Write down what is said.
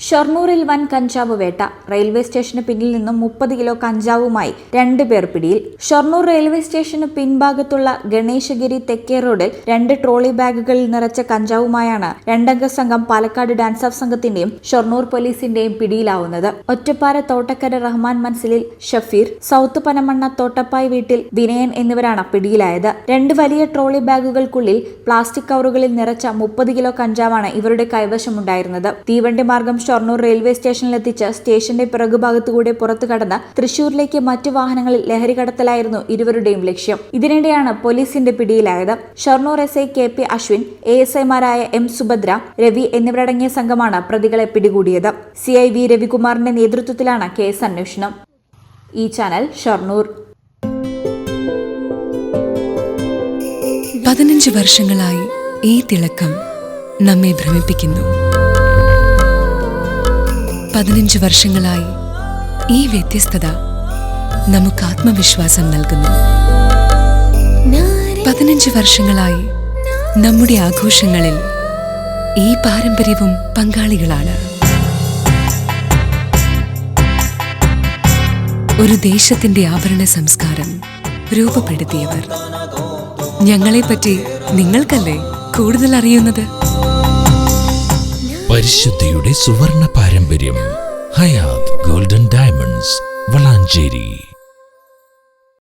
ഷൊർണൂരിൽ വൻ കഞ്ചാവ് വേട്ട. റെയിൽവേ സ്റ്റേഷന് പിന്നിൽ നിന്നും 30 കിലോ കഞ്ചാവുമായി 2 പേർ പിടിയിൽ. ഷൊർണൂർ റെയിൽവേ സ്റ്റേഷന് പിൻഭാഗത്തുള്ള ഗണേശഗിരി തെക്കേ റോഡിൽ 2 ട്രോളി ബാഗുകളിൽ നിറച്ച കഞ്ചാവുമായാണ് 2-അംഗ സംഘം പാലക്കാട് ഡാൻസ് ഓഫ് സംഘത്തിന്റെയും ഷൊർണൂർ പോലീസിന്റെയും പിടിയിലാവുന്നത്. ഒറ്റപ്പാറ തോട്ടക്കര റഹ്മാൻ മൻസിലിൽ ഷഫീർ, സൗത്ത് പനമണ്ണ തോട്ടപ്പായ് വീട്ടിൽ വിനയൻ എന്നിവരാണ് പിടിയിലായത്. 2 വലിയ ട്രോളി ബാഗുകൾക്കുള്ളിൽ പ്ലാസ്റ്റിക് കവറുകളിൽ നിറച്ച 30 കിലോ കഞ്ചാവാണ് ഇവരുടെ കൈവശമുണ്ടായിരുന്നത്. തീവണ്ടി മാർഗം ഷൊർണൂർ റെയിൽവേ സ്റ്റേഷനിലെത്തിച്ച് സ്റ്റേഷന്റെ പിറകുഭാഗത്തുകൂടെ പുറത്തു കടന്ന് തൃശൂരിലേക്ക് മറ്റു വാഹനങ്ങളിൽ ലഹരി കടത്തലായിരുന്നു ഇരുവരുടെയും ലക്ഷ്യം. ഇതിനിടെയാണ് പോലീസിന്റെ പിടിയിലായത്. Shoranur SI KP Ashwin, ASIമാരായ M Subhadra, Ravi എന്നിവരടങ്ങിയ സംഘമാണ് പ്രതികളെ പിടികൂടിയത്. CI V രവികുമാറിന്റെ നേതൃത്വത്തിലാണ് കേസ് അന്വേഷണം. ഈ ചാനൽ ഷൊർണൂർ. 15 വർഷങ്ങളായി ഈ തിളക്കം നമ്മെ ഭ്രമിപ്പിക്കുന്നു. 15 വർഷങ്ങളായി ഈ വ്യത്യസ്തത നമുക്ക് ആത്മവിശ്വാസം നൽകുന്നു. 15 വർഷങ്ങളായി നമ്മുടെ ആഘോഷങ്ങളിൽ ഈ പാരമ്പര്യവും പങ്കാളികളാണ്. ഒരു ദേശത്തിന്റെ ആഭരണ സംസ്കാരം രൂപപ്പെടുത്തിയവർ. ഞങ്ങളെപ്പറ്റി നിങ്ങൾക്കല്ലേ കൂടുതൽ അറിയുന്നത്? പരിശുദ്ധിയുടെ സുവർണ പാരമ്പര്യം. Hayath golden diamonds, Valanchery.